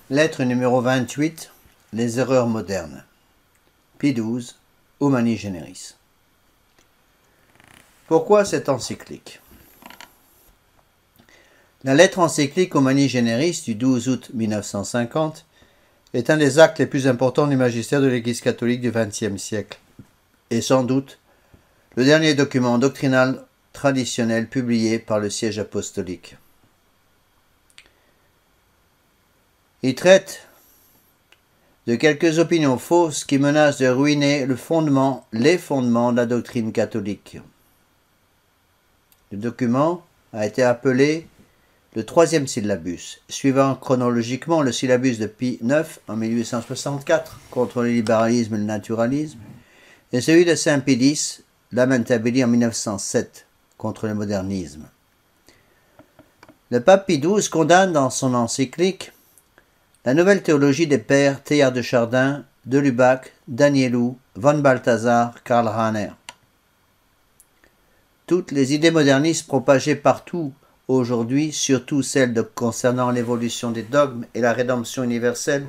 Lettre numéro 28. Les erreurs modernes. Pie XII, Humani Generis. Pourquoi cette encyclique? La lettre encyclique Humani Generis du 12 août 1950 est un des actes les plus importants du magistère de l'Église catholique du XXe siècle et sans doute le dernier document doctrinal traditionnel publié par le siège apostolique. Il traite de quelques opinions fausses qui menacent de ruiner les fondements de la doctrine catholique. Le document a été appelé le troisième syllabus, suivant chronologiquement le syllabus de Pie IX en 1864 contre le libéralisme et le naturalisme, et celui de Saint Pie X, Lamentabili en 1907 contre le modernisme. Le pape Pie XII condamne dans son encyclique la nouvelle théologie des pères Teilhard de Chardin, de Lubac, Danielou, von Balthasar, Karl Rahner. Toutes les idées modernistes propagées partout aujourd'hui, surtout celles concernant l'évolution des dogmes et la rédemption universelle,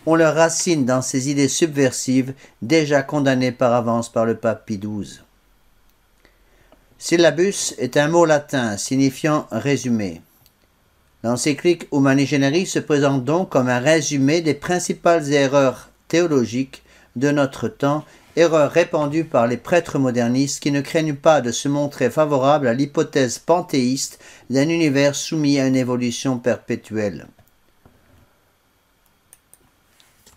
ont leurs racines dans ces idées subversives déjà condamnées par avance par le pape Pie XII. Syllabus est un mot latin signifiant résumé. L'encyclique Humani Generis se présente donc comme un résumé des principales erreurs théologiques de notre temps, erreurs répandues par les prêtres modernistes qui ne craignent pas de se montrer favorables à l'hypothèse panthéiste d'un univers soumis à une évolution perpétuelle.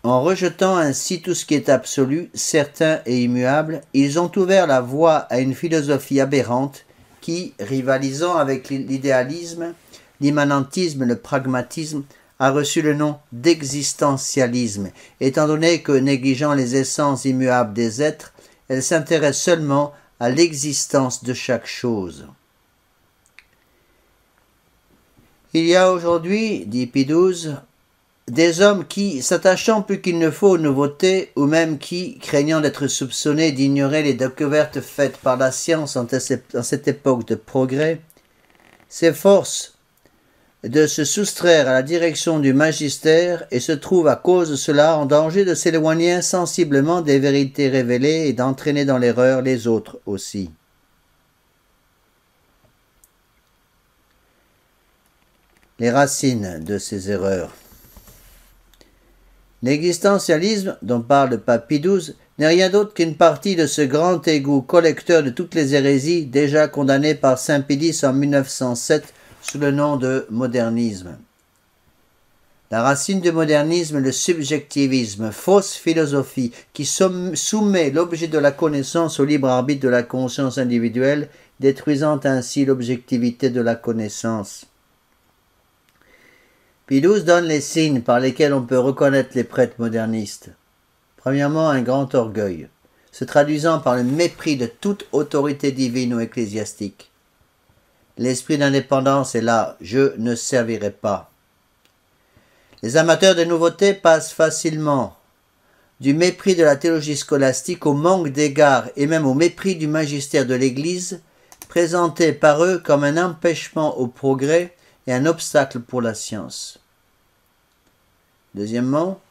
En rejetant ainsi tout ce qui est absolu, certain et immuable, ils ont ouvert la voie à une philosophie aberrante qui, rivalisant avec l'idéalisme, l'immanentisme et le pragmatisme, a reçu le nom d'existentialisme, étant donné que, négligeant les essences immuables des êtres, elle s'intéresse seulement à l'existence de chaque chose. Il y a aujourd'hui, dit Pie XII, des hommes qui, s'attachant plus qu'il ne faut aux nouveautés, ou même qui, craignant d'être soupçonnés d'ignorer les découvertes faites par la science en cette époque de progrès, s'efforcent de se soustraire à la direction du magistère et se trouvent à cause de cela en danger de s'éloigner insensiblement des vérités révélées et d'entraîner dans l'erreur les autres aussi. Les racines de ces erreurs. L'existentialisme, dont parle le pape Pie XII, n'est rien d'autre qu'une partie de ce grand égout collecteur de toutes les hérésies déjà condamnées par Saint Pie X en 1907 sous le nom de modernisme. La racine du modernisme est le subjectivisme, fausse philosophie qui soumet l'objet de la connaissance au libre arbitre de la conscience individuelle, détruisant ainsi l'objectivité de la connaissance. Pie XII donne les signes par lesquels on peut reconnaître les prêtres modernistes. Premièrement, un grand orgueil, se traduisant par le mépris de toute autorité divine ou ecclésiastique. L'esprit d'indépendance est là, je ne servirai pas. Les amateurs de nouveautés passent facilement du mépris de la théologie scolastique au manque d'égard et même au mépris du magistère de l'Église, présenté par eux comme un empêchement au progrès et un obstacle pour la science. Deuxièmement,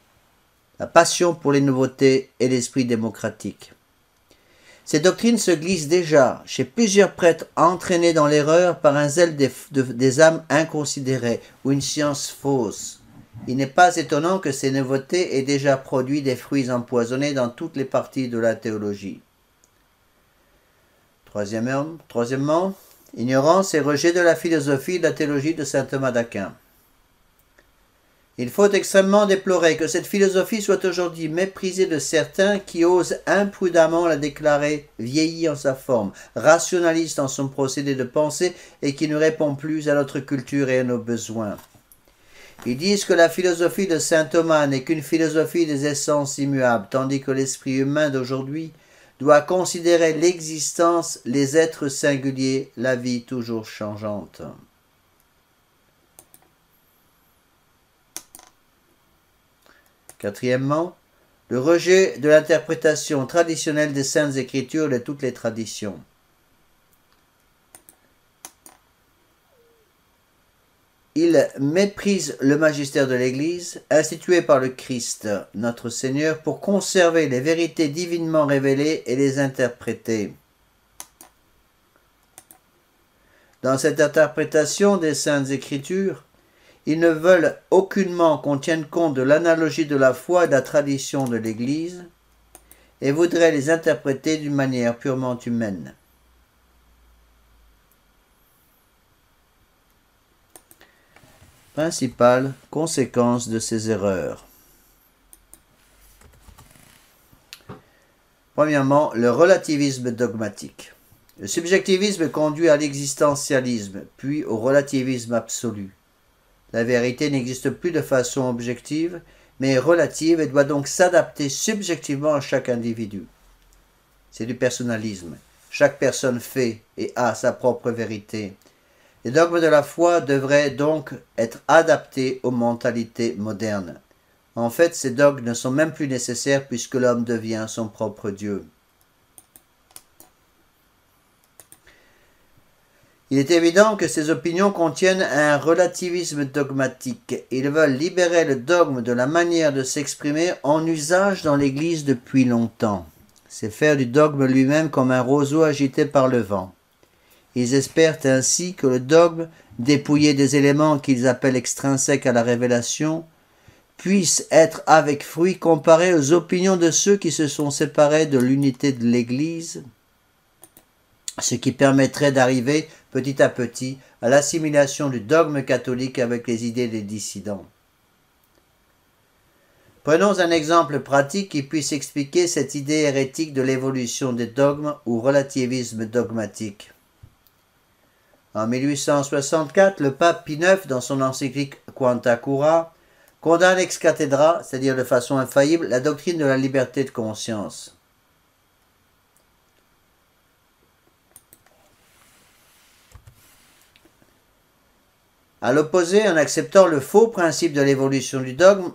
la passion pour les nouveautés et l'esprit démocratique. Ces doctrines se glissent déjà chez plusieurs prêtres entraînés dans l'erreur par un zèle des âmes inconsidérées ou une science fausse. Il n'est pas étonnant que ces nouveautés aient déjà produit des fruits empoisonnés dans toutes les parties de la théologie. Troisièmement, ignorance et rejet de la philosophie et de la théologie de saint Thomas d'Aquin. Il faut extrêmement déplorer que cette philosophie soit aujourd'hui méprisée de certains qui osent imprudemment la déclarer vieillie en sa forme, rationaliste en son procédé de pensée et qui ne répond plus à notre culture et à nos besoins. Ils disent que la philosophie de saint Thomas n'est qu'une philosophie des essences immuables, tandis que l'esprit humain d'aujourd'hui doit considérer l'existence, les êtres singuliers, la vie toujours changeante. Quatrièmement, le rejet de l'interprétation traditionnelle des Saintes Écritures de toutes les traditions. Ils méprisent le magistère de l'Église, institué par le Christ, notre Seigneur, pour conserver les vérités divinement révélées et les interpréter. Dans cette interprétation des Saintes Écritures, ils ne veulent aucunement qu'on tienne compte de l'analogie de la foi et de la tradition de l'Église, et voudraient les interpréter d'une manière purement humaine. Principales conséquences de ces erreurs. Premièrement, le relativisme dogmatique. Le subjectivisme conduit à l'existentialisme, puis au relativisme absolu. La vérité n'existe plus de façon objective, mais est relative et doit donc s'adapter subjectivement à chaque individu. C'est du personnalisme. Chaque personne fait et a sa propre vérité. Les dogmes de la foi devraient donc être adaptés aux mentalités modernes. En fait, ces dogmes ne sont même plus nécessaires puisque l'homme devient son propre Dieu. Il est évident que ces opinions contiennent un relativisme dogmatique. Ils veulent libérer le dogme de la manière de s'exprimer en usage dans l'Église depuis longtemps. C'est faire du dogme lui-même comme un roseau agité par le vent. Ils espèrent ainsi que le dogme, dépouillé des éléments qu'ils appellent extrinsèques à la révélation, puisse être avec fruit comparé aux opinions de ceux qui se sont séparés de l'unité de l'Église, ce qui permettrait d'arriver petit à petit à l'assimilation du dogme catholique avec les idées des dissidents. Prenons un exemple pratique qui puisse expliquer cette idée hérétique de l'évolution des dogmes ou relativisme dogmatique. En 1864, le pape Pie IX, dans son encyclique Quanta Cura, condamne ex cathedra, c'est-à-dire de façon infaillible, la doctrine de la liberté de conscience. À l'opposé, en acceptant le faux principe de l'évolution du dogme,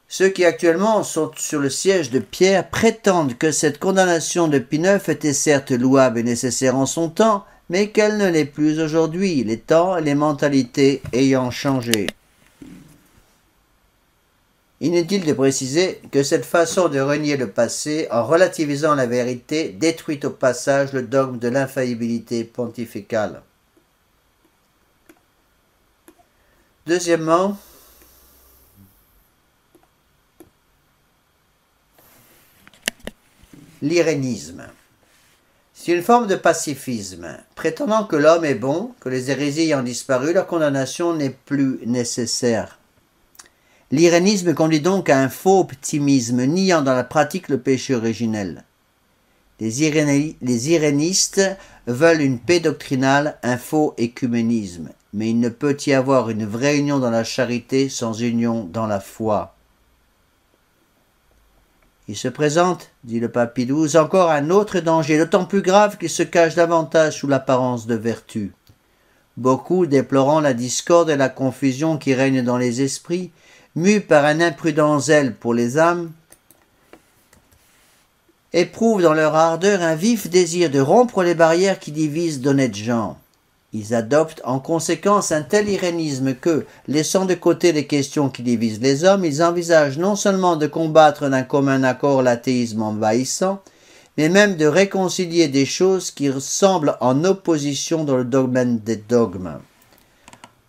ceux qui actuellement sont sur le siège de Pierre prétendent que cette condamnation de Pie IX était certes louable et nécessaire en son temps, mais qu'elle ne l'est plus aujourd'hui, les temps et les mentalités ayant changé. Inutile de préciser que cette façon de renier le passé en relativisant la vérité détruit au passage le dogme de l'infaillibilité pontificale. Deuxièmement, l'irénisme. C'est une forme de pacifisme. Prétendant que l'homme est bon, que les hérésies ayant disparu, leur condamnation n'est plus nécessaire. L'irénisme conduit donc à un faux optimisme, niant dans la pratique le péché originel. Les irénistes veulent une paix doctrinale, un faux écuménisme. Mais il ne peut y avoir une vraie union dans la charité sans union dans la foi. Il se présente, dit le pape Pie XII, encore un autre danger, d'autant plus grave qu'il se cache davantage sous l'apparence de vertu. Beaucoup, déplorant la discorde et la confusion qui règnent dans les esprits, mus par un imprudent zèle pour les âmes, éprouvent dans leur ardeur un vif désir de rompre les barrières qui divisent d'honnêtes gens. Ils adoptent en conséquence un tel irénisme que, laissant de côté les questions qui divisent les hommes, ils envisagent non seulement de combattre d'un commun accord l'athéisme envahissant, mais même de réconcilier des choses qui semblent en opposition dans le domaine des dogmes.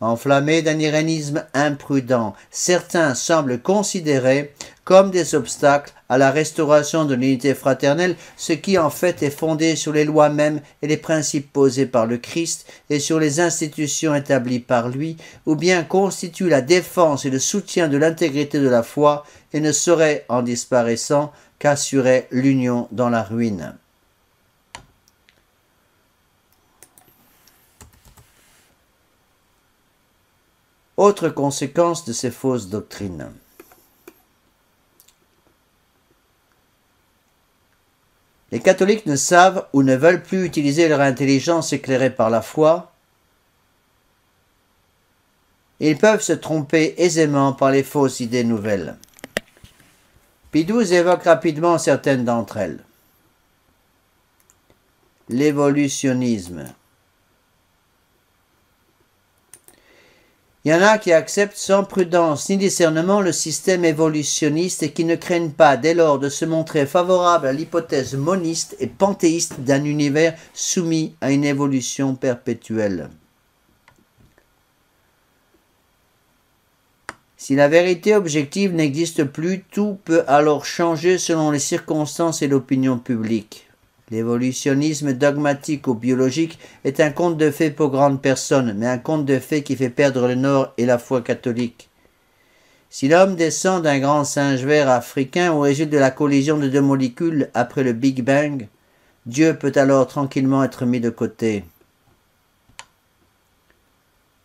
Enflammés d'un irénisme imprudent, certains semblent considérer comme des obstacles à la restauration de l'unité fraternelle, ce qui en fait est fondé sur les lois mêmes et les principes posés par le Christ et sur les institutions établies par lui, ou bien constitue la défense et le soutien de l'intégrité de la foi et ne saurait, en disparaissant, qu'assurer l'union dans la ruine. Autre conséquence de ces fausses doctrines. Les catholiques ne savent ou ne veulent plus utiliser leur intelligence éclairée par la foi. Ils peuvent se tromper aisément par les fausses idées nouvelles. Pie XII évoque rapidement certaines d'entre elles. L'évolutionnisme. Il y en a qui acceptent sans prudence ni discernement le système évolutionniste et qui ne craignent pas dès lors de se montrer favorables à l'hypothèse moniste et panthéiste d'un univers soumis à une évolution perpétuelle. Si la vérité objective n'existe plus, tout peut alors changer selon les circonstances et l'opinion publique. L'évolutionnisme dogmatique ou biologique est un conte de fées pour grandes personnes, mais un conte de fées qui fait perdre le Nord et la foi catholique. Si l'homme descend d'un grand singe vert africain au résultat de la collision de deux molécules après le Big Bang, Dieu peut alors tranquillement être mis de côté.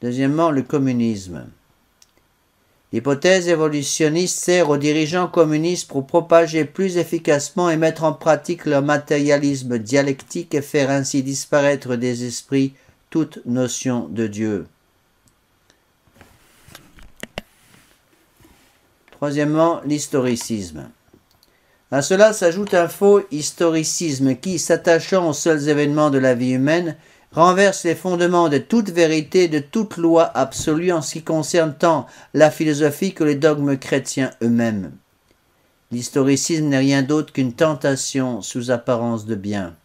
Deuxièmement, le communisme. L'hypothèse évolutionniste sert aux dirigeants communistes pour propager plus efficacement et mettre en pratique leur matérialisme dialectique et faire ainsi disparaître des esprits toute notion de Dieu. Troisièmement, l'historicisme. À cela s'ajoute un faux historicisme qui, s'attachant aux seuls événements de la vie humaine, renverse les fondements de toute vérité, de toute loi absolue en ce qui concerne tant la philosophie que les dogmes chrétiens eux-mêmes. L'historicisme n'est rien d'autre qu'une tentation sous apparence de bien.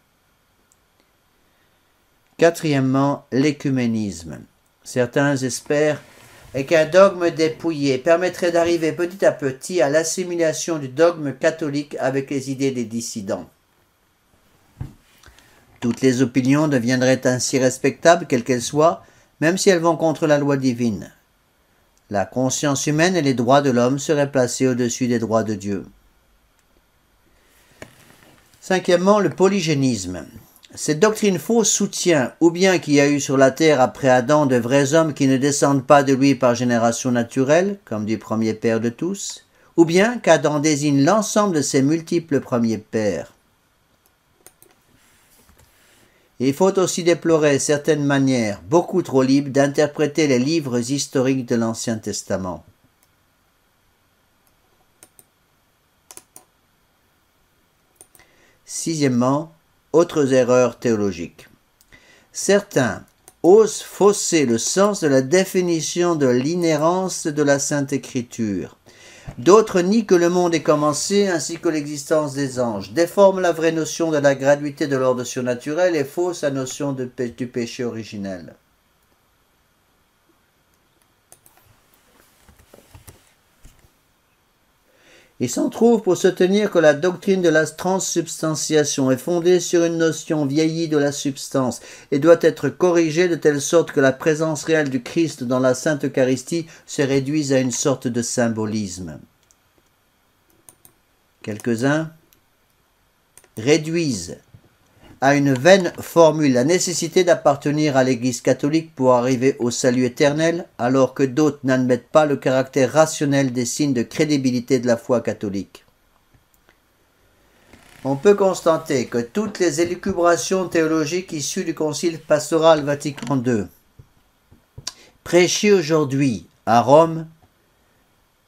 Quatrièmement, l'écuménisme. Certains espèrent qu'un dogme dépouillé permettrait d'arriver petit à petit à l'assimilation du dogme catholique avec les idées des dissidents. Toutes les opinions deviendraient ainsi respectables, quelles qu'elles soient, même si elles vont contre la loi divine. La conscience humaine et les droits de l'homme seraient placés au-dessus des droits de Dieu. Cinquièmement, le polygénisme. Cette doctrine fausse soutient ou bien qu'il y a eu sur la terre après Adam de vrais hommes qui ne descendent pas de lui par génération naturelle, comme du premier père de tous, ou bien qu'Adam désigne l'ensemble de ses multiples premiers pères. Il faut aussi déplorer certaines manières, beaucoup trop libres, d'interpréter les livres historiques de l'Ancien Testament. Sixièmement, autres erreurs théologiques. Certains osent fausser le sens de la définition de l'inhérence de la Sainte Écriture. D'autres nient que le monde ait commencé ainsi que l'existence des anges, déforment la vraie notion de la gratuité de l'ordre surnaturel et faussent la notion du péché originel. Il s'en trouve pour soutenir que la doctrine de la transsubstantiation est fondée sur une notion vieillie de la substance et doit être corrigée de telle sorte que la présence réelle du Christ dans la Sainte Eucharistie se réduise à une sorte de symbolisme. Quelques-uns réduisent à une vaine formule la nécessité d'appartenir à l'Église catholique pour arriver au salut éternel, alors que d'autres n'admettent pas le caractère rationnel des signes de crédibilité de la foi catholique. On peut constater que toutes les élucubrations théologiques issues du Concile pastoral Vatican II, prêchées aujourd'hui à Rome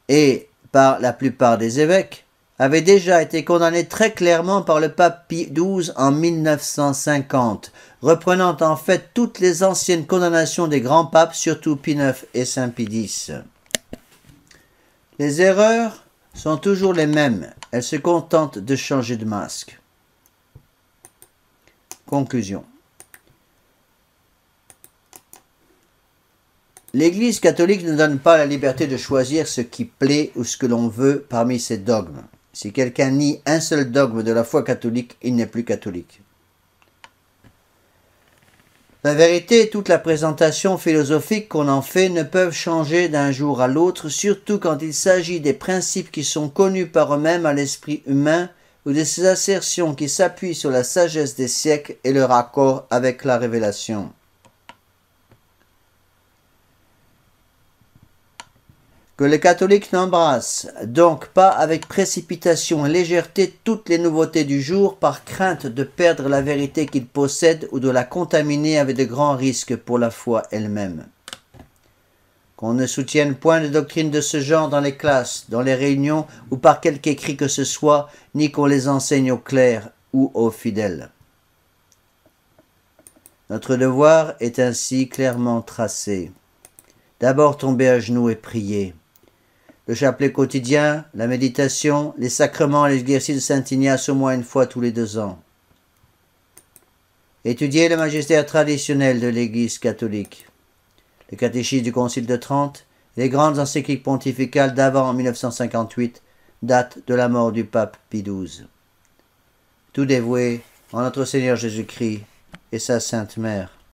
et par la plupart des évêques, avait déjà été condamné très clairement par le pape Pie XII en 1950, reprenant en fait toutes les anciennes condamnations des grands papes, surtout Pie IX et Saint Pie X. Les erreurs sont toujours les mêmes, elles se contentent de changer de masque. Conclusion. L'Église catholique ne donne pas la liberté de choisir ce qui plaît ou ce que l'on veut parmi ses dogmes. Si quelqu'un nie un seul dogme de la foi catholique, il n'est plus catholique. La vérité et toute la présentation philosophique qu'on en fait ne peuvent changer d'un jour à l'autre, surtout quand il s'agit des principes qui sont connus par eux-mêmes à l'esprit humain ou de ces assertions qui s'appuient sur la sagesse des siècles et leur accord avec la révélation. Que les catholiques n'embrassent donc pas avec précipitation et légèreté toutes les nouveautés du jour par crainte de perdre la vérité qu'ils possèdent ou de la contaminer avec de grands risques pour la foi elle-même. Qu'on ne soutienne point de doctrines de ce genre dans les classes, dans les réunions ou par quelque écrit que ce soit, ni qu'on les enseigne aux clercs ou aux fidèles. Notre devoir est ainsi clairement tracé. D'abord tomber à genoux et prier. Le chapelet quotidien, la méditation, les sacrements et l'exercice de Saint Ignace au moins une fois tous les 2 ans. Étudier le magistère traditionnel de l'Église catholique, le catéchisme du Concile de Trente et les grandes encycliques pontificales d'avant 1958, date de la mort du pape Pie XII. Tout dévoué en notre Seigneur Jésus-Christ et sa Sainte Mère.